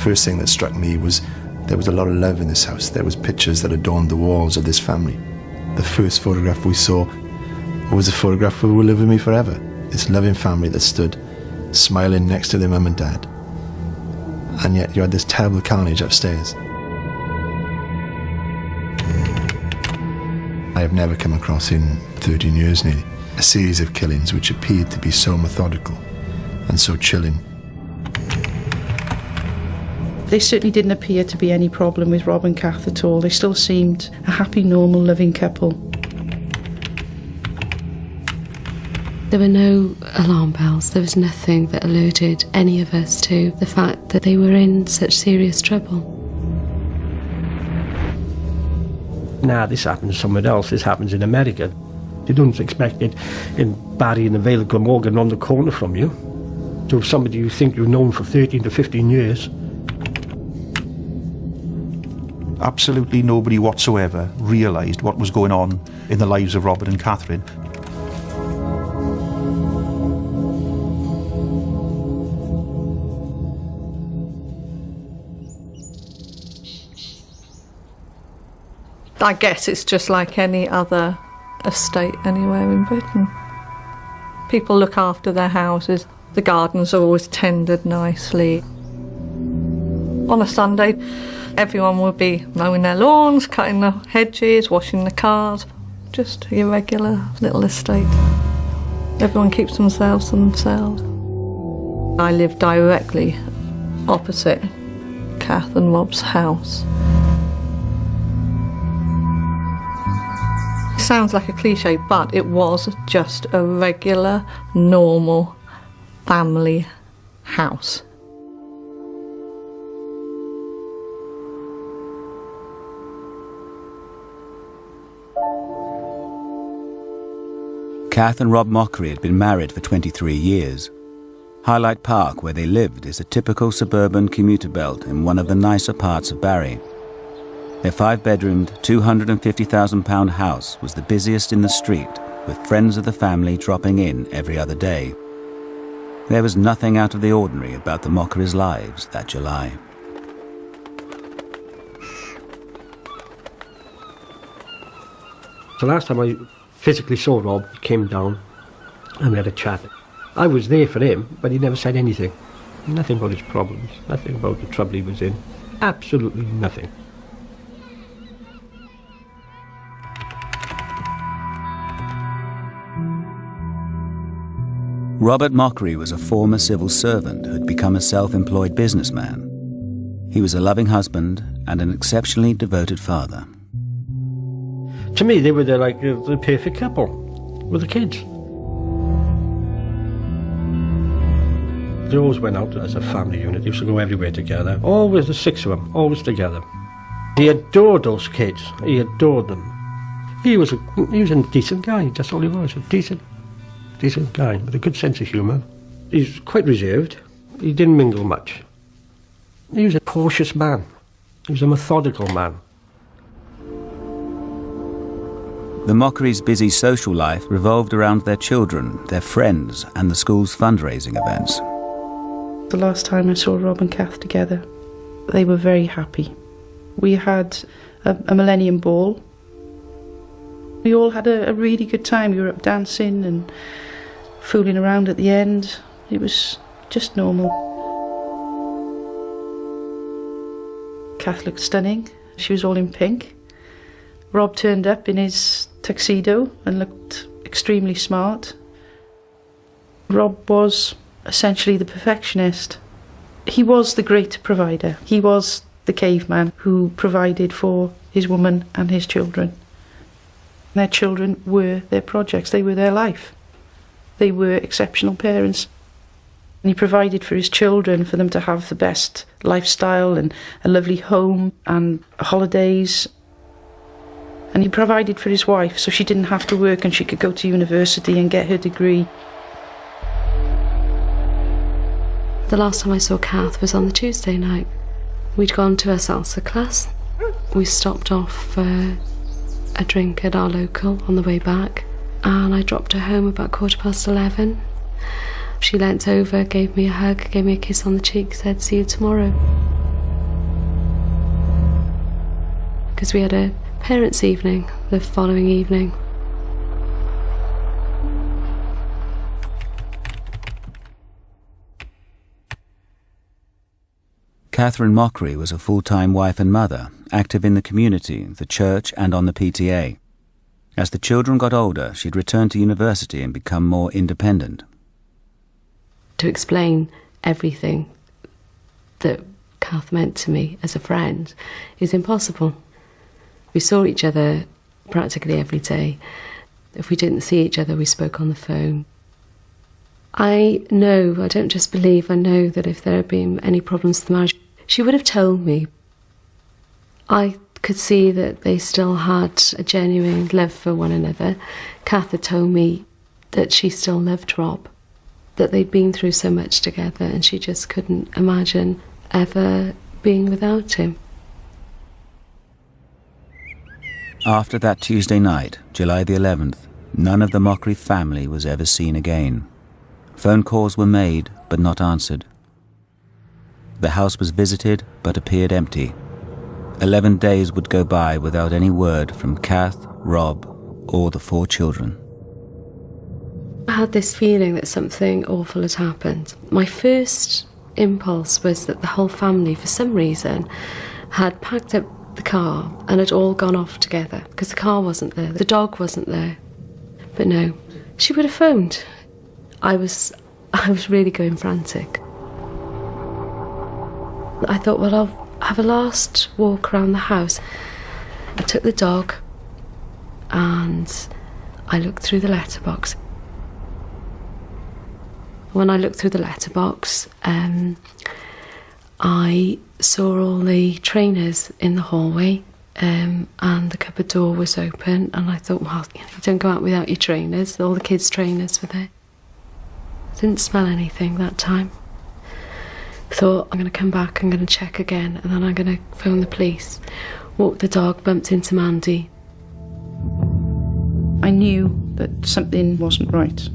first thing that struck me was there was a lot of love in this house. There was pictures that adorned the walls of this family. The first photograph we saw was a photograph who will live with me forever. This loving family that stood smiling next to their mum and dad. And yet you had this terrible carnage upstairs. I have never come across, in 13 years nearly, a series of killings which appeared to be so methodical and so chilling. There certainly didn't appear to be any problem with Rob and Kath at all. They still seemed a happy, normal, loving couple. There were no alarm bells. There was nothing that alerted any of us to the fact that they were in such serious trouble. Nah, this happens somewhere else. This happens in America. You don't expect it in Barry in the Vale of Glamorgan on the corner from you. To somebody you think you've known for 13 to 15 years. Absolutely nobody whatsoever realised what was going on in the lives of Robert and Catherine. I guess it's just like any other estate anywhere in Britain. People look after their houses. The gardens are always tended nicely. On a Sunday, everyone will be mowing their lawns, cutting the hedges, washing the cars. Just a regular little estate. Everyone keeps themselves to themselves. I live directly opposite Kath and Rob's house. It sounds like a cliche, but it was just a regular, normal family house. Kath and Rob Mochrie had been married for 23 years. Highlight Park, where they lived, is a typical suburban commuter belt in one of the nicer parts of Barry. Their 5-bedroomed, £250,000 house was the busiest in the street, with friends of the family dropping in every other day. There was nothing out of the ordinary about the Mochries' lives that July. The last time I physically saw Rob, he came down and we had a chat. I was there for him, but he never said anything. Nothing about his problems, nothing about the trouble he was in. Absolutely nothing. Robert Mochrie was a former civil servant who had become a self-employed businessman. He was a loving husband and an exceptionally devoted father. To me, they were the perfect couple with the kids. They always went out as a family unit. They used to go everywhere together. Always the 6 of them, always together. He adored those kids. He adored them. He was a decent guy. That's all he was. A decent guy with a good sense of humour. He's quite reserved. He didn't mingle much. He was a cautious man. He was a methodical man. The Mochries' busy social life revolved around their children, their friends, and the school's fundraising events. The last time I saw Rob and Kath together, they were very happy. We had a millennium ball. We all had a really good time. We were up dancing and fooling around at the end. It was just normal. Kath looked stunning. She was all in pink. Rob turned up in his tuxedo and looked extremely smart. Rob was essentially the perfectionist. He was the great provider. He was the caveman who provided for his woman and his children. Their children were their projects. They were their life. They were exceptional parents. And he provided for his children, for them to have the best lifestyle and a lovely home and holidays. And he provided for his wife so she didn't have to work and she could go to university and get her degree. The last time I saw Kath was on the Tuesday night. We'd gone to a salsa class. We stopped off for a drink at our local on the way back, and I dropped her home about 11:15. She leant over, gave me a hug, gave me a kiss on the cheek, said, "See you tomorrow." because we had a parents' evening the following evening. Catherine Mochrie was a full-time wife and mother, active in the community, the church and on the PTA. As the children got older, she'd return to university and become more independent. To explain everything that Kath meant to me as a friend is impossible. We saw each other practically every day. If we didn't see each other, we spoke on the phone. I know, I don't just believe, I know that if there had been any problems with the marriage, she would have told me. I could see that they still had a genuine love for one another. Kath had told me that she still loved Rob, that they'd been through so much together and she just couldn't imagine ever being without him. After that Tuesday night, July the 11th, none of the Mochrie family was ever seen again. Phone calls were made, but not answered. The house was visited, but appeared empty. 11 days would go by without any word from Kath, Rob, or the 4 children. I had this feeling that something awful had happened. My first impulse was that the whole family, for some reason, had packed up the car and had all gone off together, because the car wasn't there, the dog wasn't there. But no, she would have phoned. I was really going frantic. I thought, well, I'll have a last walk around the house. I took the dog and I looked through the letterbox. When I looked through the letterbox, I saw all the trainers in the hallway, and the cupboard door was open, and I thought, well, you don't go out without your trainers. All the kids' trainers were there. Didn't smell anything that time. Thought, I'm going to come back, I'm going to check again, and then I'm going to phone the police. Walked the dog, bumped into Mandy. I knew that something wasn't right.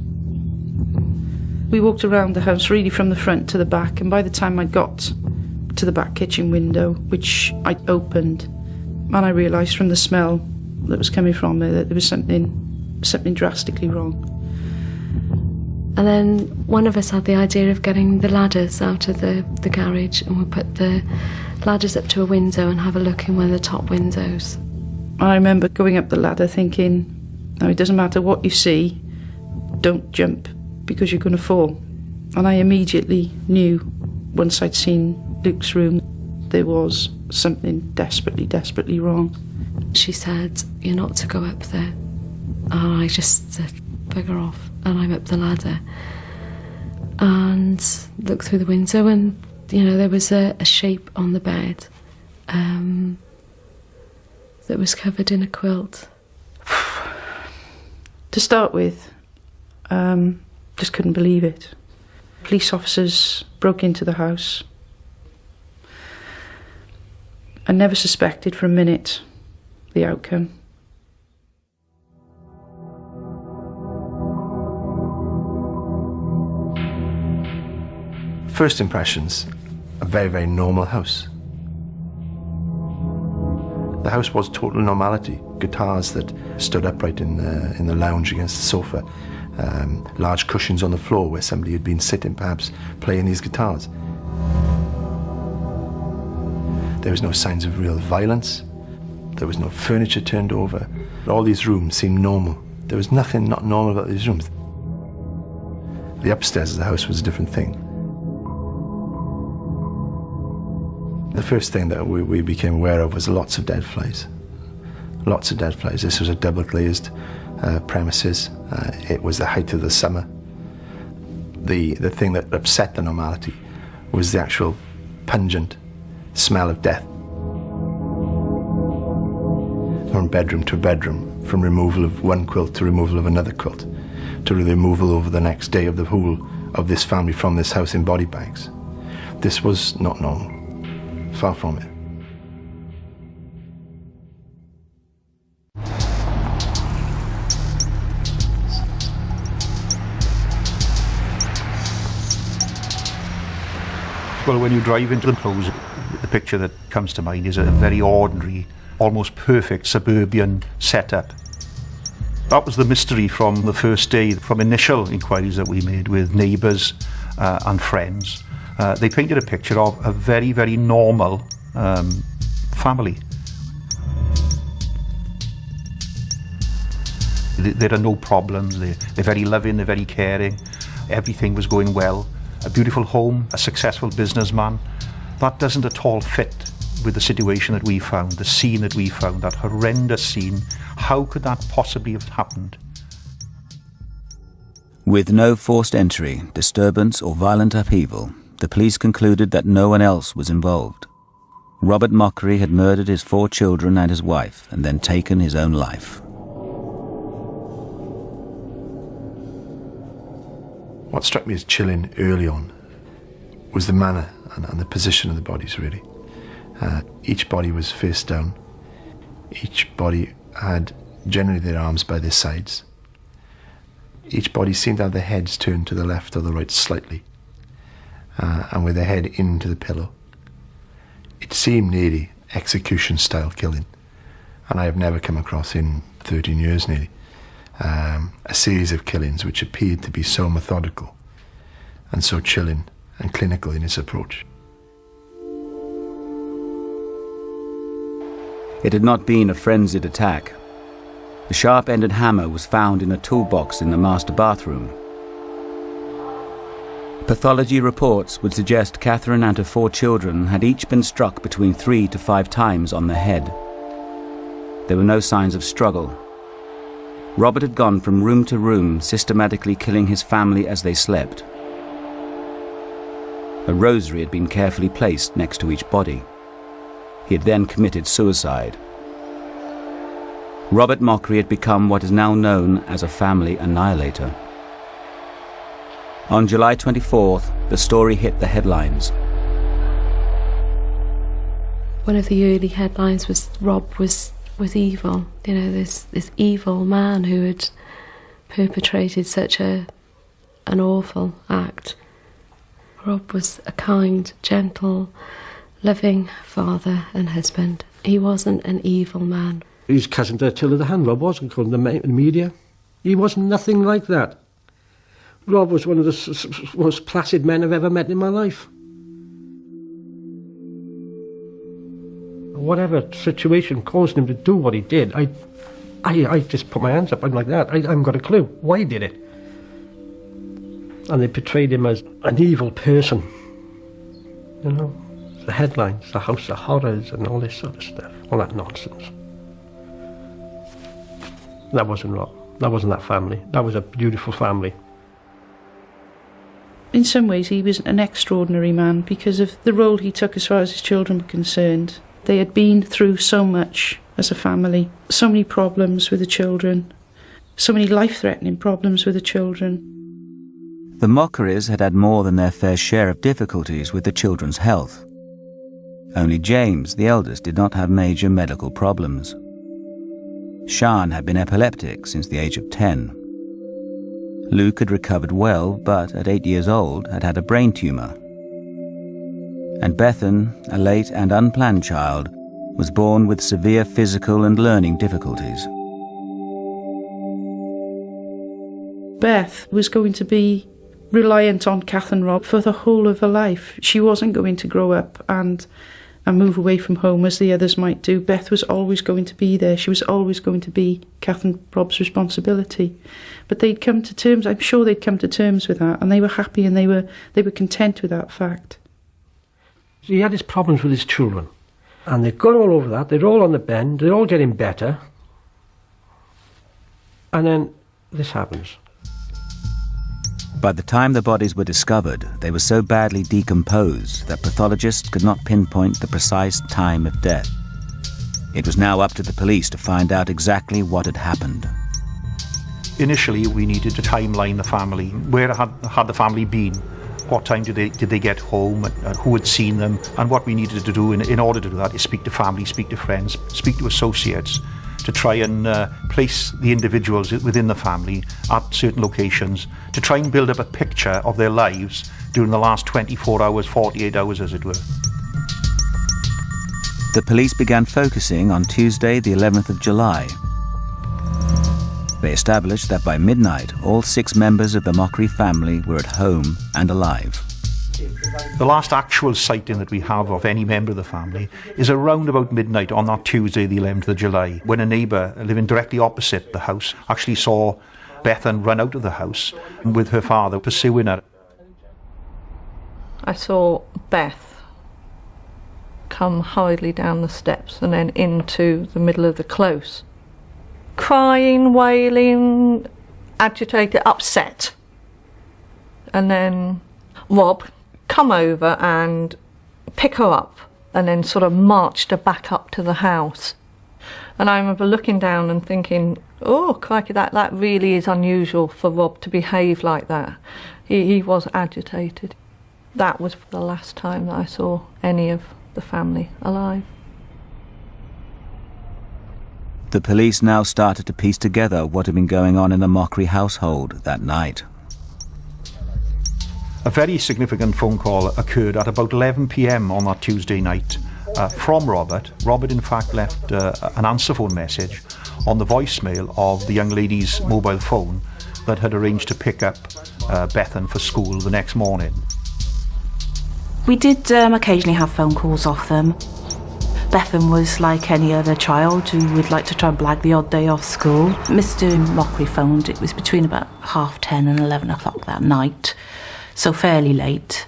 We walked around the house really from the front to the back, and by the time I got to the back kitchen window, which I opened, and I realised from the smell that was coming from there that there was something drastically wrong. And then one of us had the idea of getting the ladders out of the garage, and we'll put the ladders up to a window and have a look in one of the top windows. I remember going up the ladder thinking, no, it doesn't matter what you see, don't jump because you're going to fall. And I immediately knew, once I'd seen Luke's room, there was something desperately, desperately wrong. She said, you're not to go up there. And I just said, bugger off. And I'm up the ladder and looked through the window, and there was a shape on the bed that was covered in a quilt. To start with, just couldn't believe it. Police officers broke into the house. I never suspected for a minute the outcome. First impressions, a very, very normal house. The house was total normality. Guitars that stood upright in the lounge against the sofa. Large cushions on the floor where somebody had been sitting, perhaps, playing these guitars. There was no signs of real violence. There was no furniture turned over. All these rooms seemed normal. There was nothing not normal about these rooms. The upstairs of the house was a different thing. The first thing that we became aware of was lots of dead flies. Lots of dead flies. This was a double glazed premises. It was the height of the summer. The thing that upset the normality was the actual pungent smell of death. From bedroom to bedroom, from removal of one quilt to removal of another quilt, to the removal over the next day of the whole of this family from this house in body bags. This was not normal. Far from it. Well, when you drive into the close, the picture that comes to mind is a very ordinary almost perfect suburban setup. That was the mystery from the first day, from initial inquiries that we made with neighbours and friends. They painted a picture of a very, very normal family. There are no problems, they're very loving, they're very caring, everything was going well. A beautiful home, a successful businessman. That doesn't at all fit with the situation that we found, the scene that we found, that horrendous scene. How could that possibly have happened? With no forced entry, disturbance or violent upheaval, the police concluded that no one else was involved. Robert Mochrie had murdered his 4 children and his wife and then taken his own life. What struck me as chilling early on was the manner and the position of the bodies, really. Each body was face down. Each body had generally their arms by their sides. Each body seemed to have their heads turned to the left or the right slightly, and with their head into the pillow. It seemed nearly execution-style killing, and I have never come across, in 13 years nearly, a series of killings which appeared to be so methodical and so chilling and clinical in its approach. It had not been a frenzied attack. The sharp-ended hammer was found in a toolbox in the master bathroom. Pathology reports would suggest Catherine and her 4 children had each been struck between 3 to 5 times on the head. There were no signs of struggle. Robert had gone from room to room, systematically killing his family as they slept. A rosary had been carefully placed next to each body. He had then committed suicide. Robert Mochrie had become what is now known as a family annihilator. On July 24th, the story hit the headlines. One of the early headlines was Rob was evil. You know, this evil man who had perpetrated such an awful act. Rob was a kind, gentle, loving father and husband. He wasn't an evil man. His cousin to Attila the Hand, Rob was, according to the media. He was nothing like that. Rob was one of the most placid men I've ever met in my life. Whatever situation caused him to do what he did, I just put my hands up. I'm like that. I haven't got a clue why he did it. And they portrayed him as an evil person. You know, the headlines, the House of Horrors and all this sort of stuff. All that nonsense. That wasn't Rob. That wasn't that family. That was a beautiful family. In some ways, he was an extraordinary man because of the role he took as far as his children were concerned. They had been through so much as a family, so many problems with the children, so many life-threatening problems with the children. The Mochries had had more than their fair share of difficulties with the children's health. Only James, the eldest, did not have major medical problems. Sian had been epileptic since the age of 10. Luke had recovered well, but at 8 years old had had a brain tumour. And Bethan, a late and unplanned child, was born with severe physical and learning difficulties. Beth was going to be reliant on Kath and Rob for the whole of her life. She wasn't going to grow up and move away from home as the others might do. Beth was always going to be there. She was always going to be Kath and Rob's responsibility. But they'd come to terms, I'm sure they'd come to terms with that, and they were happy and they were content with that fact. He had his problems with his children, and they'd gone all over that. They're all on the bend. They're all getting better. And then this happens. By the time the bodies were discovered, they were so badly decomposed that pathologists could not pinpoint the precise time of death. It was now up to the police to find out exactly what had happened. Initially, we needed to timeline the family. Where had the family been? What time did they get home? And who had seen them? And what we needed to do in order to do that is speak to family, speak to friends, speak to associates, to try and place the individuals within the family at certain locations, to try and build up a picture of their lives during the last 24 hours, 48 hours as it were. The police began focusing on Tuesday, the 11th of July. They established that by midnight, all 6 members of the Mochrie family were at home and alive. The last actual sighting that we have of any member of the family is around about midnight on that Tuesday, the 11th of July, when a neighbour living directly opposite the house actually saw Bethan run out of the house with her father pursuing her. I saw Beth come hurriedly down the steps and then into the middle of the close, crying, wailing, agitated, upset. And then Rob come over and pick her up and then sort of marched her back up to the house. And I remember looking down and thinking, oh crikey, that really is unusual for Rob to behave like that. He was agitated. That was the last time that I saw any of the family alive. The police now started to piece together what had been going on in the Mochrie household that night. A very significant phone call occurred at about 11 p.m. on that Tuesday night from Robert. Robert in fact left an answer phone message on the voicemail of the young lady's mobile phone that had arranged to pick up Bethan for school the next morning. We did occasionally have phone calls off them. Bethan was like any other child who would like to try and blag the odd day off school. Mr. Mochrie phoned, it was between about 10:30 and 11 o'clock that night, so fairly late,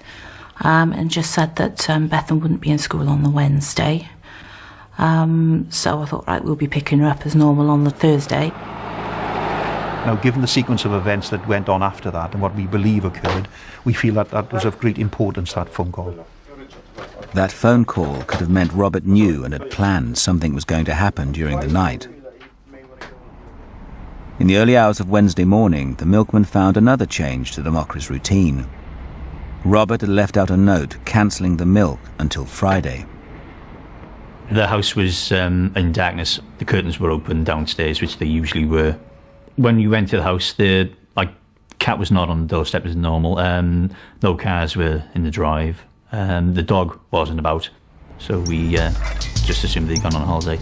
and just said that Bethan wouldn't be in school on the Wednesday. So I thought, right, we'll be picking her up as normal on the Thursday. Now, given the sequence of events that went on after that and what we believe occurred, we feel that that was of great importance, that phone call. That phone call could have meant Robert knew and had planned something was going to happen during the night. In the early hours of Wednesday morning, the milkman found another change to the Mochries' routine. Robert had left out a note cancelling the milk until Friday. The house was in darkness. The curtains were open downstairs, which they usually were. When you went to the house, the cat was not on the doorstep as normal. No cars were in the drive. The dog wasn't about, so we just assumed they'd gone on holiday.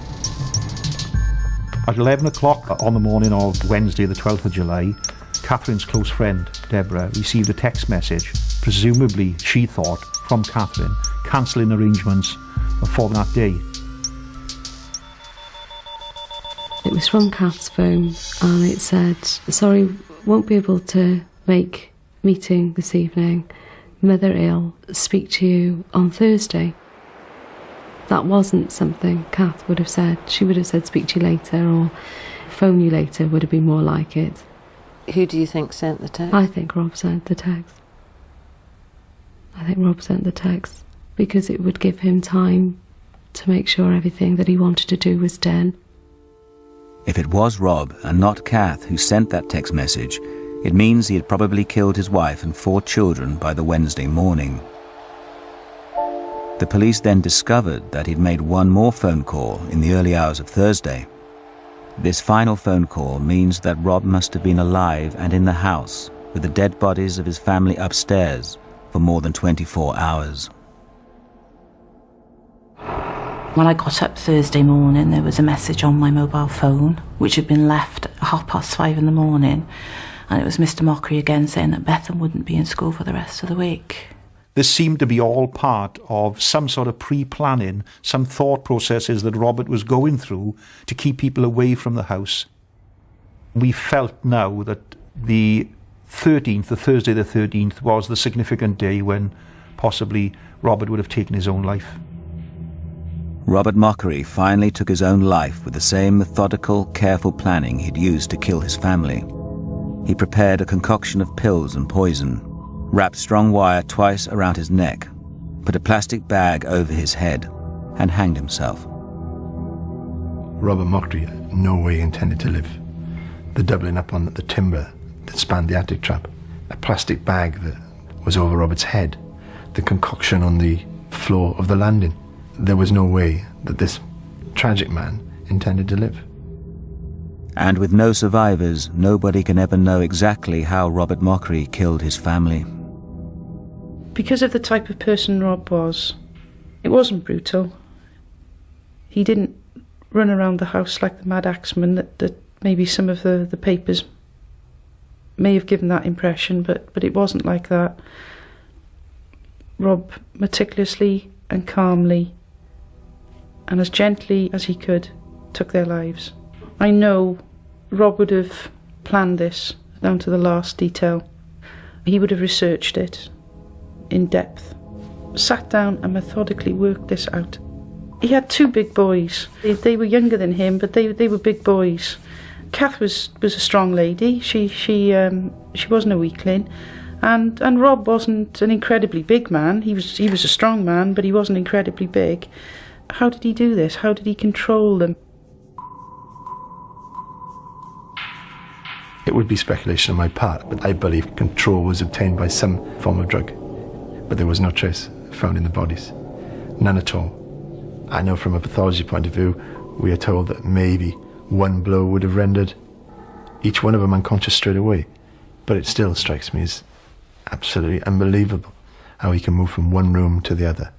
At 11 o'clock on the morning of Wednesday, the 12th of July, Catherine's close friend, Deborah, received a text message, presumably, she thought, from Catherine, cancelling arrangements for that day. It was from Kath's phone, and it said, sorry, won't be able to make meeting this evening. Mother ill, speak to you on Thursday. That wasn't something Kath would have said. She would have said speak to you later, or phone you later would have been more like it. Who do you think sent the text? I think Rob sent the text. Because it would give him time to make sure everything that he wanted to do was done. If it was Rob and not Kath who sent that text message, it means he had probably killed his wife and 4 children by the Wednesday morning. The police then discovered that he'd made one more phone call in the early hours of Thursday. This final phone call means that Rob must have been alive and in the house with the dead bodies of his family upstairs for more than 24 hours. When I got up Thursday morning, there was a message on my mobile phone, which had been left at 5:30 in the morning, and it was Mr. Mochrie again saying that Bethan wouldn't be in school for the rest of the week. This seemed to be all part of some sort of pre-planning, some thought processes that Robert was going through to keep people away from the house. We felt now that the 13th, the Thursday the 13th, was the significant day when possibly Robert would have taken his own life. Robert Mochrie finally took his own life with the same methodical, careful planning he'd used to kill his family. He prepared a concoction of pills and poison, wrapped strong wire twice around his neck, put a plastic bag over his head, and hanged himself. Robert Mochrie in no way intended to live. The doubling up on the timber that spanned the attic trap, a plastic bag that was over Robert's head, the concoction on the floor of the landing. There was no way that this tragic man intended to live. And with no survivors, nobody can ever know exactly how Robert Mochrie killed his family. Because of the type of person Rob was, it wasn't brutal. He didn't run around the house like the mad axeman that maybe some of the papers may have given that impression, but it wasn't like that. Rob meticulously and calmly and as gently as he could took their lives. I know Rob would have planned this down to the last detail. He would have researched it in depth, sat down and methodically worked this out. He had 2 big boys. They were younger than him, but they were big boys. Kath was a strong lady. She wasn't a weakling, and Rob wasn't an incredibly big man. He was a strong man, but he wasn't incredibly big. How did he do this? How did he control them? It would be speculation on my part, but I believe control was obtained by some form of drug. But there was no trace found in the bodies. None at all. I know from a pathology point of view, we are told that maybe one blow would have rendered each one of them unconscious straight away. But it still strikes me as absolutely unbelievable how he can move from one room to the other,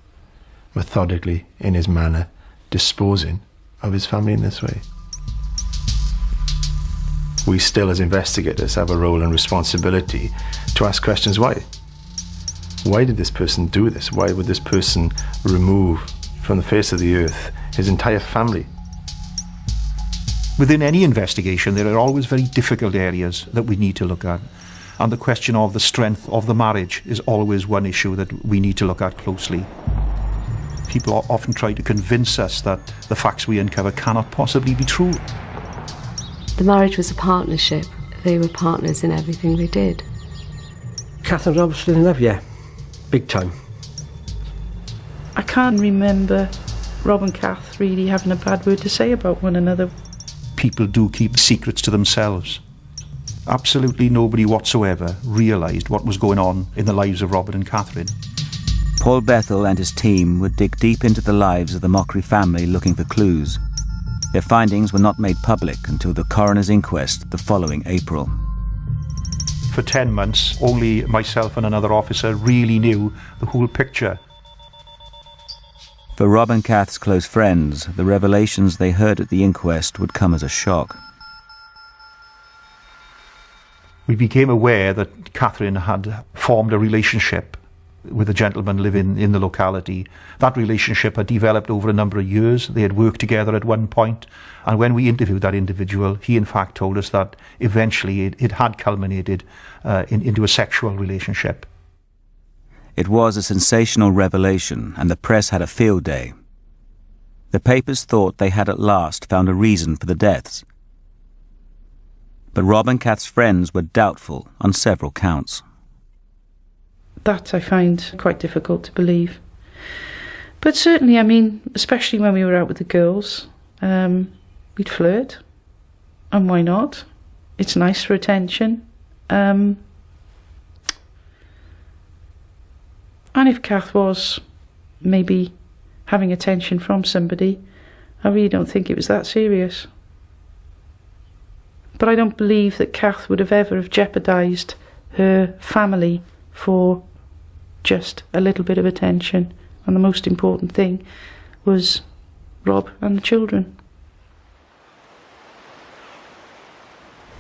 methodically, in his manner, disposing of his family in this way. We still, as investigators, have a role and responsibility to ask questions why. Why did this person do this? Why would this person remove from the face of the earth his entire family? Within any investigation, there are always very difficult areas that we need to look at. And the question of the strength of the marriage is always one issue that we need to look at closely. People often try to convince us that the facts we uncover cannot possibly be true. The marriage was a partnership. They were partners in everything they did. Kath and Rob were still in love, yeah. Big time. I can't remember Rob and Kath really having a bad word to say about one another. People do keep secrets to themselves. Absolutely nobody whatsoever realised what was going on in the lives of Robert and Catherine. Paul Bethel and his team would dig deep into the lives of the Mochrie family looking for clues. Their findings were not made public until the coroner's inquest the following April. For 10 months, only myself and another officer really knew the whole picture. For Rob and Kath's close friends, the revelations they heard at the inquest would come as a shock. We became aware that Catherine had formed a relationship with a gentleman living in the locality. That relationship had developed over a number of years. They had worked together at one point, and when we interviewed that individual, he in fact told us that eventually it had culminated into a sexual relationship. It was a sensational revelation, and the press had a field day. The papers thought they had at last found a reason for the deaths. But Rob and Kath's friends were doubtful on several counts. That I find quite difficult to believe. But certainly, I mean, especially when we were out with the girls, we'd flirt. And why not? It's nice for attention. And if Kath was maybe having attention from somebody, I really don't think it was that serious. But I don't believe that Kath would have ever have jeopardised her family for just a little bit of attention. And the most important thing was Rob and the children.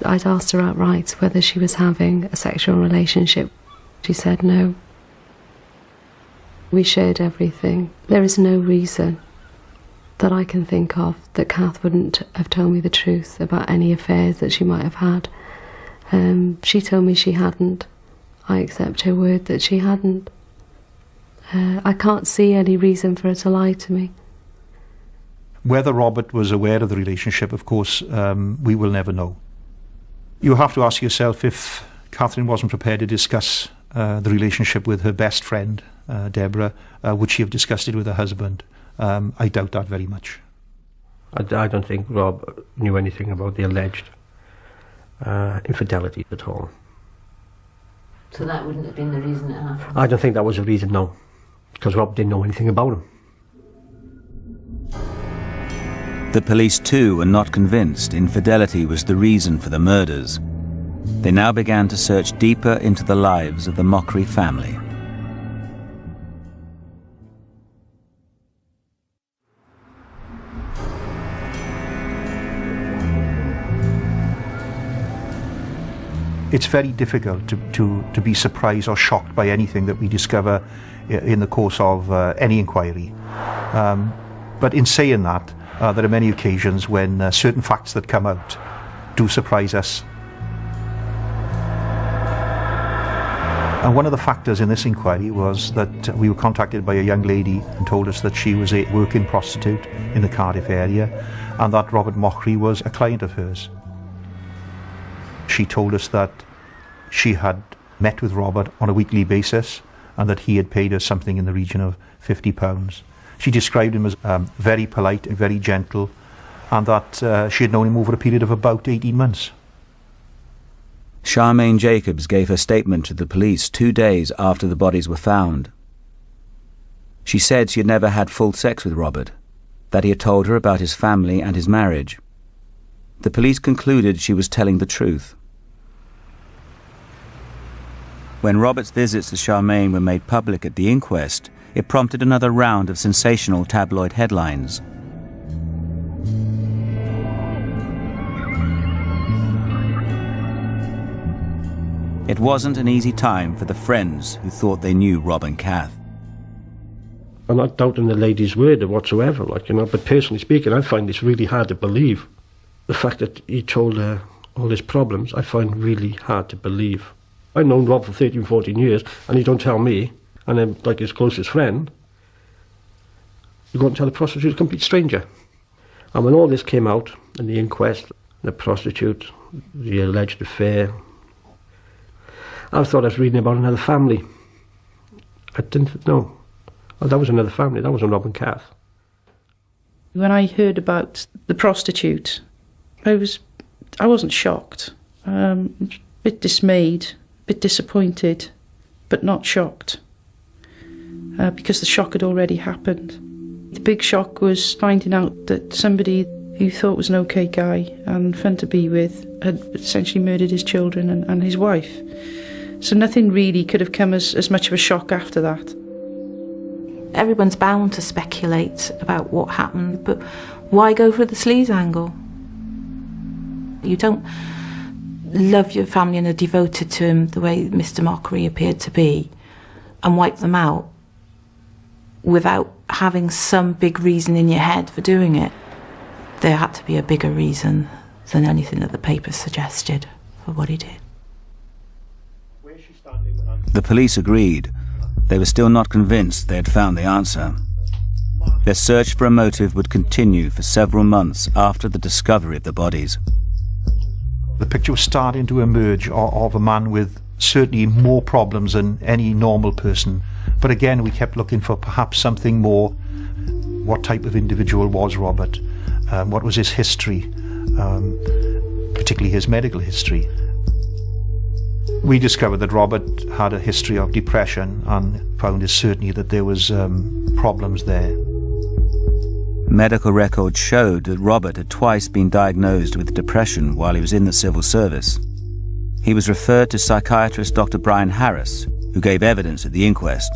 I'd asked her outright whether she was having a sexual relationship. She said no. We shared everything. There is no reason that I can think of that Kath wouldn't have told me the truth about any affairs that she might have had. She told me she hadn't. I accept her word that she hadn't. I can't see any reason for her to lie to me. Whether Robert was aware of the relationship, of course, we will never know. You have to ask yourself if Catherine wasn't prepared to discuss the relationship with her best friend, Deborah, would she have discussed it with her husband? I doubt that very much. I don't think Rob knew anything about the alleged infidelity at all. So that wouldn't have been the reason it happened? I don't think that was the reason, no. Because Rob didn't know anything about him. The police too were not convinced infidelity was the reason for the murders. They now began to search deeper into the lives of the Mochrie family. It's very difficult to be surprised or shocked by anything that we discover in the course of any inquiry. But in saying that, there are many occasions when certain facts that come out do surprise us. And one of the factors in this inquiry was that we were contacted by a young lady and told us that she was a working prostitute in the Cardiff area and that Robert Mochrie was a client of hers. She told us that she had met with Robert on a weekly basis and that he had paid her something in the region of £50. She described him as very polite and very gentle, and that she had known him over a period of about 18 months. Charmaine Jacobs gave her statement to the police 2 days after the bodies were found. She said she had never had full sex with Robert, that he had told her about his family and his marriage. The police concluded she was telling the truth. When Robert's visits to Charmaine were made public at the inquest, it prompted another round of sensational tabloid headlines. It wasn't an easy time for the friends who thought they knew Rob and Kath. I'm not doubting the lady's word whatsoever, but personally speaking, I find this really hard to believe. The fact that he told her all his problems, I find really hard to believe. I've known Rob for 13, 14 years, and he don't tell me, and I'm like his closest friend. You go and tell the prostitute, a complete stranger. And when all this came out in the inquest, the prostitute, the alleged affair, I thought I was reading about another family. I didn't know. Well, that was another family. That wasn't Rob and Kath. When I heard about the prostitute, I wasn't shocked. A bit dismayed, a bit disappointed, but not shocked. Because the shock had already happened. The big shock was finding out that somebody who thought was an okay guy and fun to be with had essentially murdered his children and his wife. So nothing really could have come as much of a shock after that. Everyone's bound to speculate about what happened, but why go for the sleaze angle? You don't love your family and are devoted to him the way Mr. Mochrie appeared to be and wipe them out without having some big reason in your head for doing it. There had to be a bigger reason than anything that the papers suggested for what he did. The police agreed. They were still not convinced they had found the answer. Their search for a motive would continue for several months after the discovery of the bodies. The picture was starting to emerge of a man with certainly more problems than any normal person. But again, we kept looking for perhaps something more. What type of individual was Robert? What was his history? Particularly his medical history. We discovered that Robert had a history of depression and found it certainly that there was problems there. Medical records showed that Robert had twice been diagnosed with depression while he was in the civil service. He was referred to psychiatrist Dr. Brian Harris, who gave evidence at the inquest.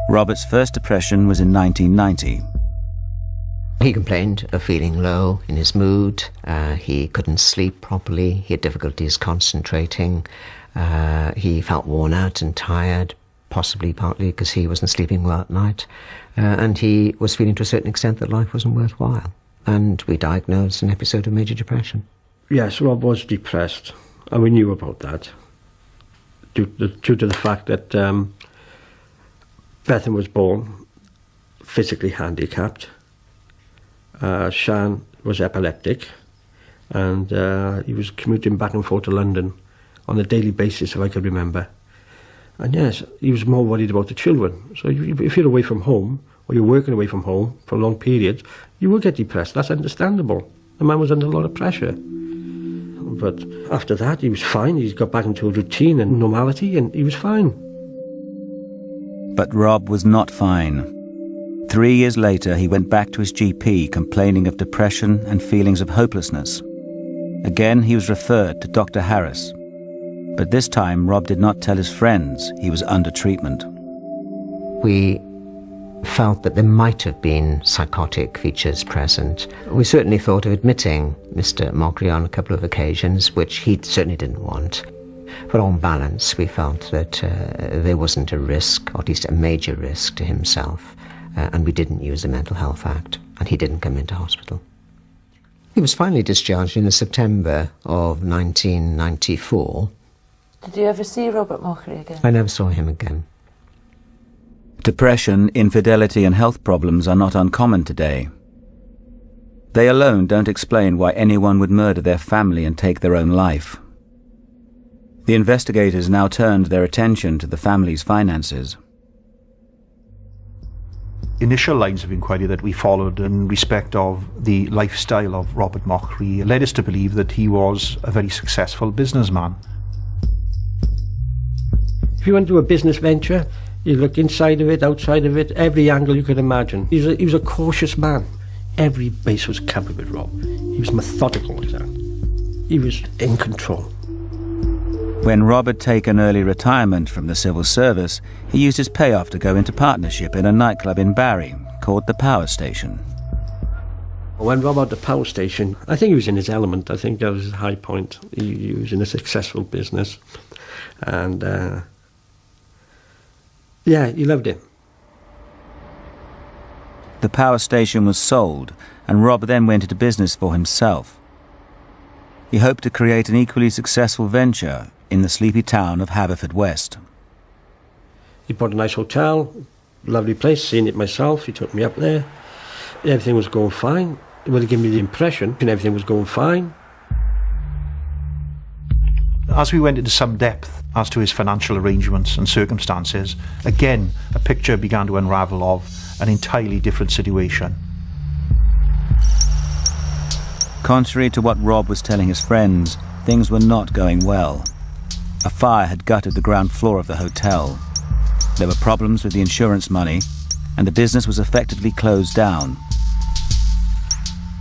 Robert's first depression was in 1990. He complained of feeling low in his mood. He couldn't sleep properly. He had difficulties concentrating. He felt worn out and tired, possibly partly because he wasn't sleeping well at night. And he was feeling to a certain extent that life wasn't worthwhile. And we diagnosed an episode of major depression. Yes, Rob was depressed, and we knew about that. Due to the fact that Bethan was born physically handicapped. Shan was epileptic, and he was commuting back and forth to London on a daily basis, if I could remember. And yes, he was more worried about the children. So if you're away from home, or you're working away from home for long periods, you will get depressed. That's understandable. The man was under a lot of pressure. But after that, he was fine. He got back into a routine and normality, and he was fine. But Rob was not fine. 3 years later, he went back to his GP complaining of depression and feelings of hopelessness. Again, he was referred to Dr. Harris. But this time, Rob did not tell his friends he was under treatment. We felt that there might have been psychotic features present. We certainly thought of admitting Mr. Mochrie on a couple of occasions, which he certainly didn't want. But on balance, we felt that there wasn't a risk, or at least a major risk to himself, and we didn't use the Mental Health Act, and he didn't come into hospital. He was finally discharged in the September of 1994. Did you ever see Robert Mochrie again? I never saw him again. Depression, infidelity and health problems are not uncommon today. They alone don't explain why anyone would murder their family and take their own life. The investigators now turned their attention to the family's finances. Initial lines of inquiry that we followed in respect of the lifestyle of Robert Mochrie led us to believe that he was a very successful businessman. If you went to a business venture, you look inside of it, outside of it, every angle you could imagine. He was a cautious man. Every base was covered with Rob. He was methodical like that. He was in control. When Rob had taken early retirement from the civil service, he used his payoff to go into partnership in a nightclub in Barry called the Power Station. When Rob had the Power Station, I think he was in his element. I think that was his high point. He was in a successful business. And, yeah, he loved it. The Power Station was sold, and Rob then went into business for himself. He hoped to create an equally successful venture in the sleepy town of Haverfordwest. He bought a nice hotel, lovely place, seen it myself. He took me up there. Everything was going fine. Well, he gave me the impression that everything was going fine. As we went into some depth as to his financial arrangements and circumstances, again, a picture began to unravel of an entirely different situation. Contrary to what Rob was telling his friends, things were not going well. A fire had gutted the ground floor of the hotel. There were problems with the insurance money, and the business was effectively closed down.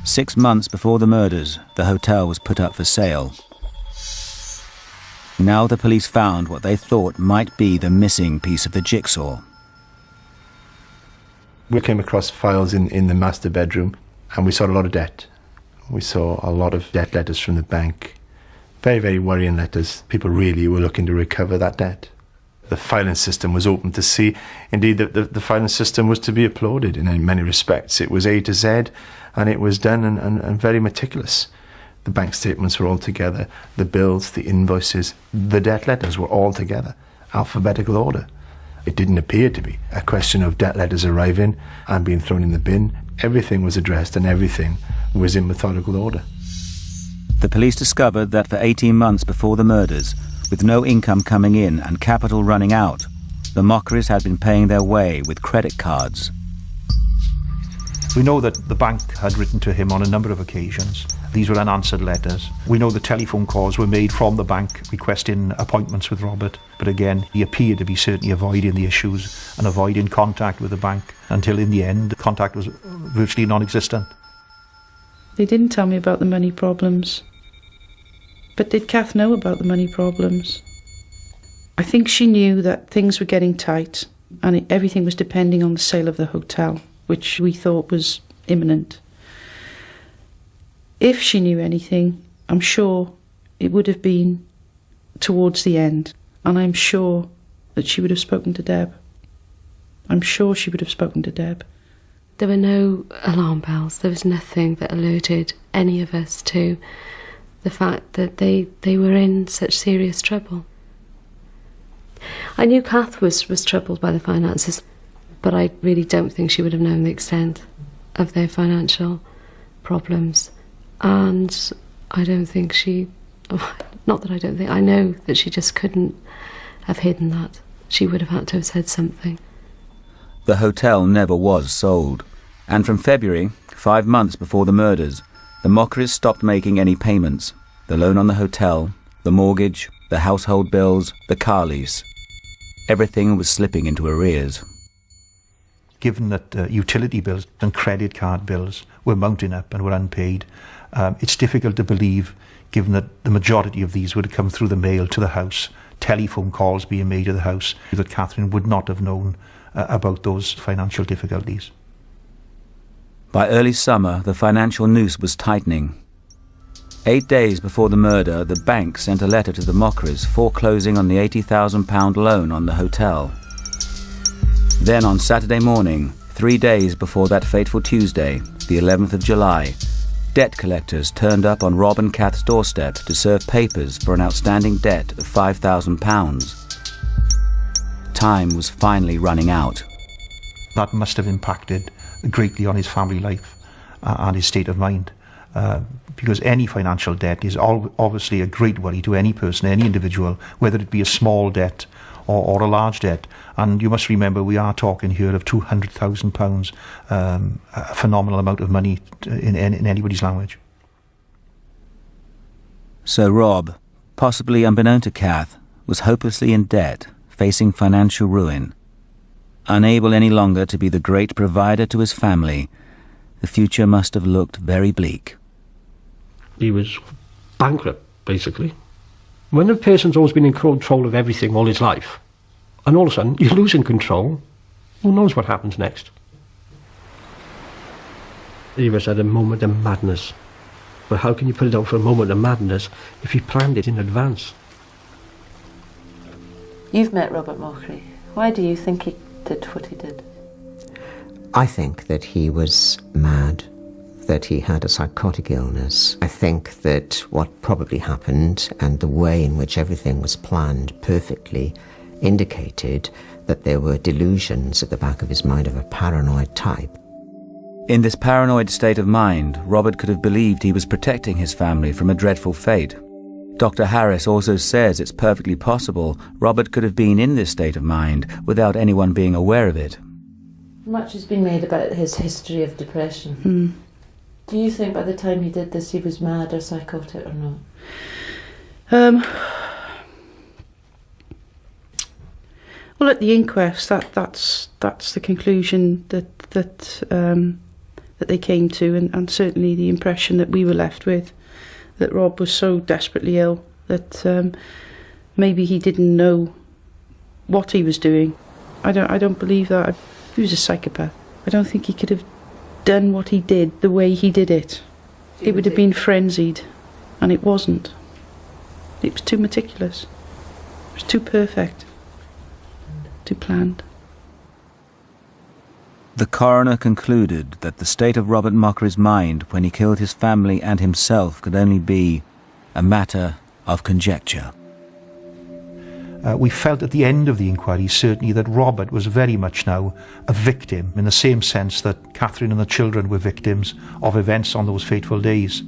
6 months before the murders, the hotel was put up for sale. Now the police found what they thought might be the missing piece of the jigsaw. We came across files in the master bedroom, and we saw a lot of debt. We saw a lot of debt letters from the bank. Very, very worrying letters. People really were looking to recover that debt. The filing system was open to see. Indeed, the filing system was to be applauded in many respects. It was A to Z, and it was done and very meticulous. The bank statements were all together. The bills, the invoices, the debt letters were all together. Alphabetical order. It didn't appear to be a question of debt letters arriving and being thrown in the bin. Everything was addressed and everything was in methodical order. The police discovered that for 18 months before the murders, with no income coming in and capital running out, the Mochries had been paying their way with credit cards. We know that the bank had written to him on a number of occasions. These were unanswered letters. We know the telephone calls were made from the bank requesting appointments with Robert, but again, he appeared to be certainly avoiding the issues and avoiding contact with the bank until in the end, the contact was virtually non-existent. They didn't tell me about the money problems. But did Kath know about the money problems? I think she knew that things were getting tight and everything was depending on the sale of the hotel, which we thought was imminent. If she knew anything, I'm sure it would have been towards the end, and I'm sure that she would have spoken to Deb. I'm sure she would have spoken to Deb. There were no alarm bells. There was nothing that alerted any of us to the fact that they were in such serious trouble. I knew Kath was troubled by the finances, but I really don't think she would have known the extent of their financial problems. And I don't think she, not that I don't think, I know that she just couldn't have hidden that. She would have had to have said something. The hotel never was sold, and from February, 5 months before the murders, the Mochries stopped making any payments. The loan on the hotel, the mortgage, the household bills, the car lease. Everything was slipping into arrears. Given that utility bills and credit card bills were mounting up and were unpaid, it's difficult to believe, given that the majority of these would have come through the mail to the house, telephone calls being made to the house, that Catherine would not have known about those financial difficulties. By early summer, the financial noose was tightening. 8 days before the murder, the bank sent a letter to the Mochries foreclosing on the £80,000 loan on the hotel. Then on Saturday morning, 3 days before that fateful Tuesday, the 11th of July, debt collectors turned up on Rob and Kath's doorstep to serve papers for an outstanding debt of £5,000. Time was finally running out. That must have impacted greatly on his family life and his state of mind. Because any financial debt is obviously a great worry to any person, any individual, whether it be a small debt or a large debt. And you must remember, we are talking here of £200,000, a phenomenal amount of money in anybody's language. So Rob, possibly unbeknown to Kath, was hopelessly in debt, facing financial ruin. Unable any longer to be the great provider to his family, the future must have looked very bleak. He was bankrupt, basically. When a person's always been in control of everything all his life, and all of a sudden you're losing control, who knows what happens next? He was at a moment of madness. But how can you put it out for a moment of madness if he planned it in advance? You've met Robert Mochrie. Why do you think he did what he did? I think that he was mad, that he had a psychotic illness. I think that what probably happened and the way in which everything was planned perfectly indicated that there were delusions at the back of his mind of a paranoid type. In this paranoid state of mind, Robert could have believed he was protecting his family from a dreadful fate. Dr. Harris also says it's perfectly possible Robert could have been in this state of mind without anyone being aware of it. Much has been made about his history of depression. Do you think by the time he did this he was mad or psychotic or not? Well, at the inquest, that's the conclusion that they came to, and certainly the impression that we were left with, that Rob was so desperately ill that maybe he didn't know what he was doing. I don't believe that. He was a psychopath. I don't think he could have done what he did the way he did it. It would have been frenzied, and it wasn't. It was too meticulous. It was too perfect. Too planned. The coroner concluded that the state of Robert Mochrie's mind when he killed his family and himself could only be a matter of conjecture. We felt at the end of the inquiry, certainly, that Robert was very much now a victim, in the same sense that Catherine and the children were victims of events on those fateful days.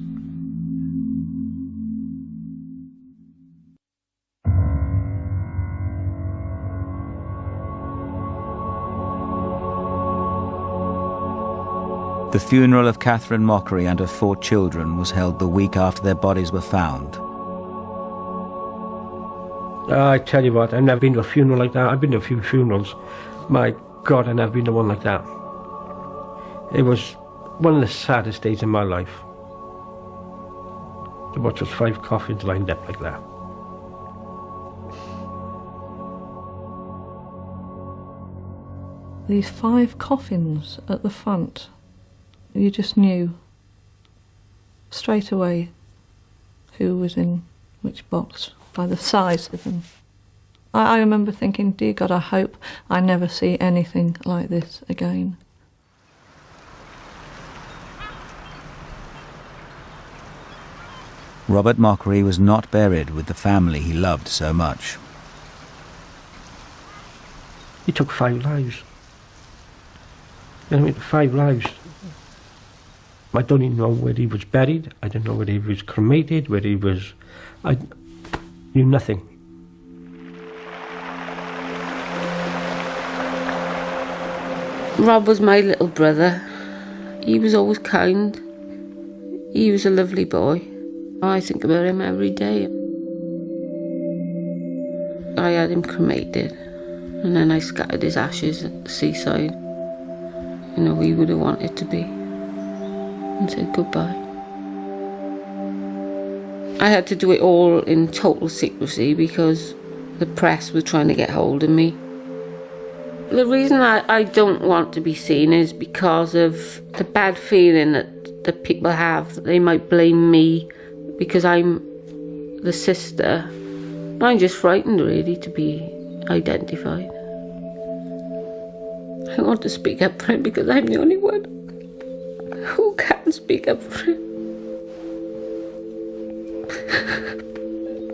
The funeral of Catherine Mochrie and her 4 children was held the week after their bodies were found. I tell you what, I've never been to a funeral like that. I've been to a few funerals. My God, I've never been to one like that. It was one of the saddest days in my life. To watch those 5 coffins lined up like that. These 5 coffins at the front, you just knew straight away who was in which box by the size of them. I remember thinking, dear God, I hope I never see anything like this again. Robert Mochrie was not buried with the family he loved so much. He took 5 lives. You know what I mean? 5 lives. I don't even know where he was buried. I don't know where he was cremated, where he was... I knew nothing. Rob was my little brother. He was always kind. He was a lovely boy. I think about him every day. I had him cremated, and then I scattered his ashes at the seaside. You know, he would have wanted to be, and said goodbye. I had to do it all in total secrecy because the press was trying to get hold of me. The reason I don't want to be seen is because of the bad feeling that people have, that they might blame me because I'm the sister. I'm just frightened, really, to be identified. I want to speak up for him because I'm the only one who can speak up for him.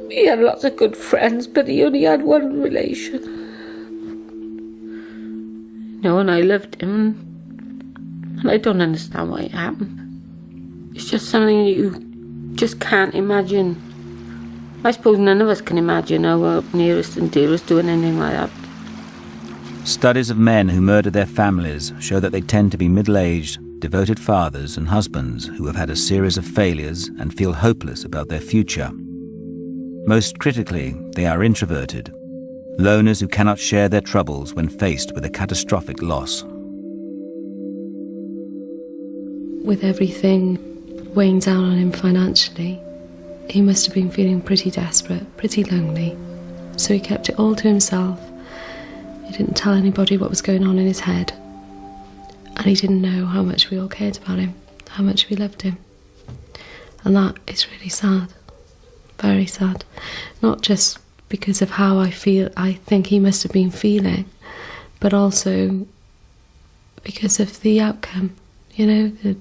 He had lots of good friends, but he only had one relation. And I loved him, and I don't understand why it happened. It's just something you just can't imagine. I suppose none of us can imagine our nearest and dearest doing anything like that. Studies of men who murder their families show that they tend to be middle-aged, devoted fathers and husbands who have had a series of failures and feel hopeless about their future. Most critically, they are introverted, loners who cannot share their troubles when faced with a catastrophic loss. With everything weighing down on him financially, he must have been feeling pretty desperate, pretty lonely. So he kept it all to himself. He didn't tell anybody what was going on in his head. And he didn't know how much we all cared about him, how much we loved him. And that is really sad, very sad. Not just because of how I think he must have been feeling, but also because of the outcome, the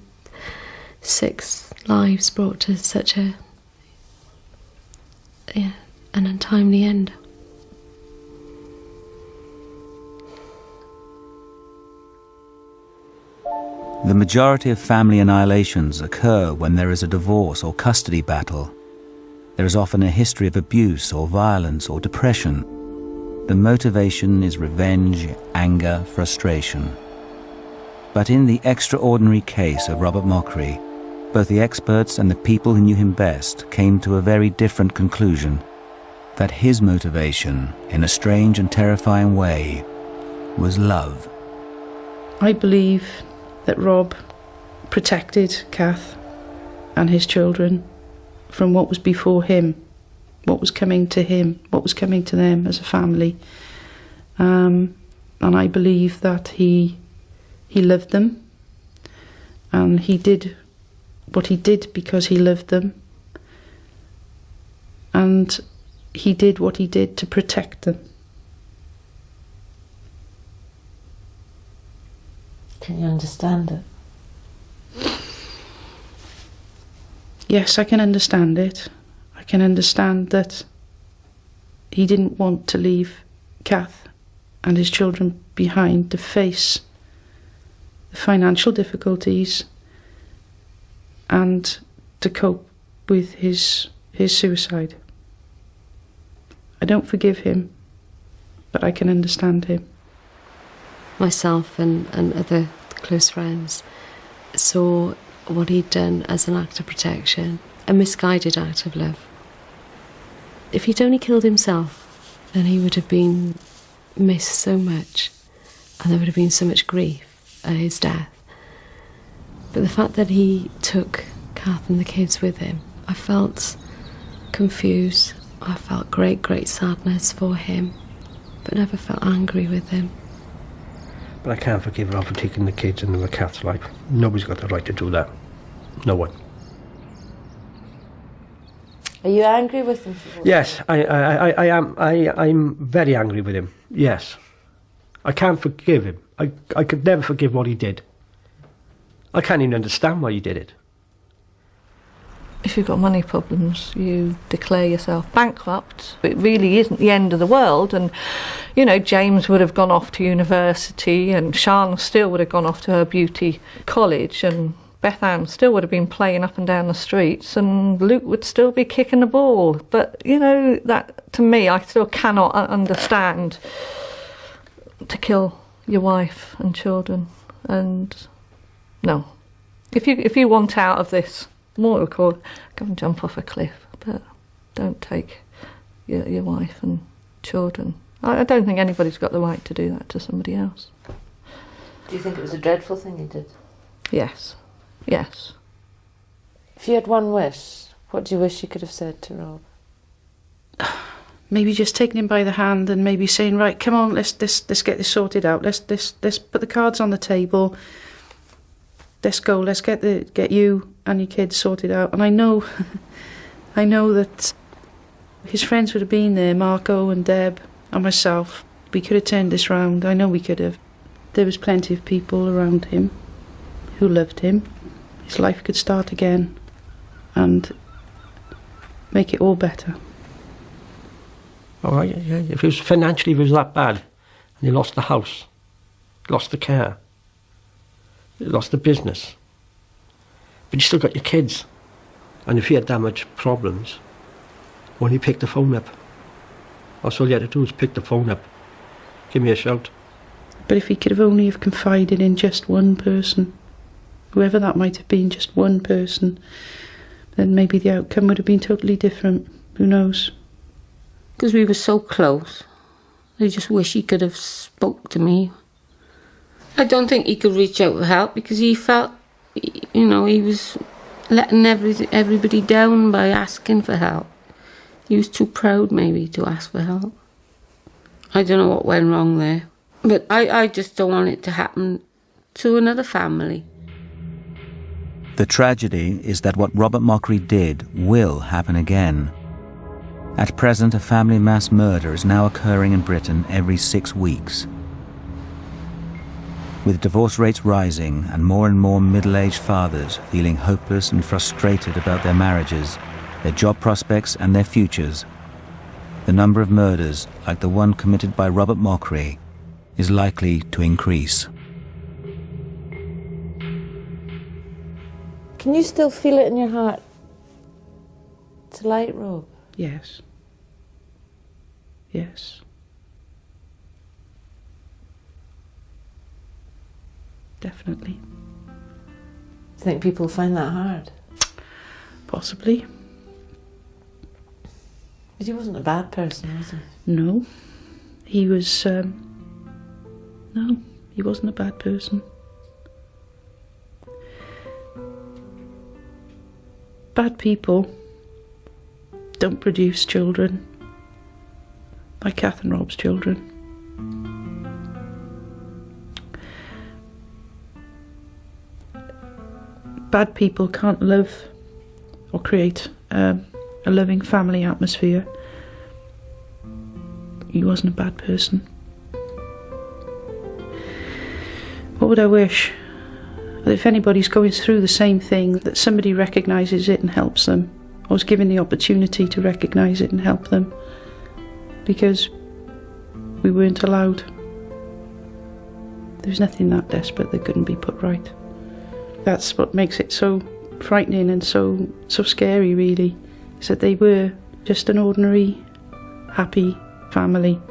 6 lives brought to such an untimely end. The majority of family annihilations occur when there is a divorce or custody battle. There is often a history of abuse or violence or depression. The motivation is revenge, anger, frustration. But in the extraordinary case of Robert Mochrie, both the experts and the people who knew him best came to a very different conclusion: that his motivation, in a strange and terrifying way, was love. I believe that Rob protected Kath and his children from what was before him, what was coming to him, what was coming to them as a family. And I believe that he loved them, and he did what he did because he loved them, and he did what he did to protect them. Can you understand it? Yes, I can understand it. I can understand that he didn't want to leave Kath and his children behind to face the financial difficulties and to cope with his suicide. I don't forgive him, but I can understand him. Myself and other close friends saw what he'd done as an act of protection, a misguided act of love. If he'd only killed himself, then he would have been missed so much, and there would have been so much grief at his death. But the fact that he took Kath and the kids with him, I felt confused. I felt great sadness for him, but never felt angry with him. But I can't forgive Rob for taking the kids and the cat's life. Nobody's got the right to do that. No one. Are you angry with him? Yes, I am. I'm very angry with him. Yes. I can't forgive him. I could never forgive what he did. I can't even understand why he did it. If you've got money problems, you declare yourself bankrupt. It really isn't the end of the world, and James would have gone off to university, and Sian still would have gone off to her beauty college, and Beth Ann still would have been playing up and down the streets, and Luke would still be kicking the ball. But that, to me, I still cannot understand to kill your wife and children. And no, if you want out of this mortal coil, go and jump off a cliff, but don't take your wife and children. I don't think anybody's got the right to do that to somebody else. Do you think it was a dreadful thing he did? Yes. If you had one wish, what do you wish you could have said to Rob? Maybe just taking him by the hand and maybe saying, right, come on, let's get this sorted out. Let's put the cards on the table. Let's go. Let's get you and your kids sorted out. And I know I know that his friends would have been there, Marco and Deb and myself. We could have turned this round. I know we could have. There was plenty of people around him who loved him. His life could start again and make it all better. Oh, yeah. If it was financially, if it was that bad, and you lost the house, lost the car, you lost the business, but you still got your kids, and if you had that much problems, when you pick the phone up, that's all you had to do was pick the phone up, give me a shout. But if he could have only have confided in just one person, whoever that might have been, just one person, then maybe the outcome would have been totally different. Who knows? Because we were so close. I just wish he could have spoke to me. I don't think he could reach out for help because he felt, you know, he was letting everybody down by asking for help. He was too proud maybe to ask for help. I don't know what went wrong there. But I just don't want it to happen to another family. The tragedy is that what Robert Mochrie did will happen again. At present, a family mass murder is now occurring in Britain every 6 weeks. With divorce rates rising and more middle-aged fathers feeling hopeless and frustrated about their marriages, their job prospects and their futures, the number of murders, like the one committed by Robert Mochrie, is likely to increase. Can you still feel it in your heart to light, Rob? Yes. Yes. Definitely. Do you think people find that hard? Possibly. But he wasn't a bad person, was he? No. He was, no, he wasn't a bad person. Bad people don't produce children like Kath and Rob's children. Bad people can't love or create a loving family atmosphere. He wasn't a bad person. What would I wish? That if anybody's going through the same thing, that somebody recognises it and helps them, or is given the opportunity to recognise it and help them, because we weren't allowed. There was nothing that desperate that couldn't be put right. That's what makes it so frightening and so scary, really, is that they were just an ordinary, happy family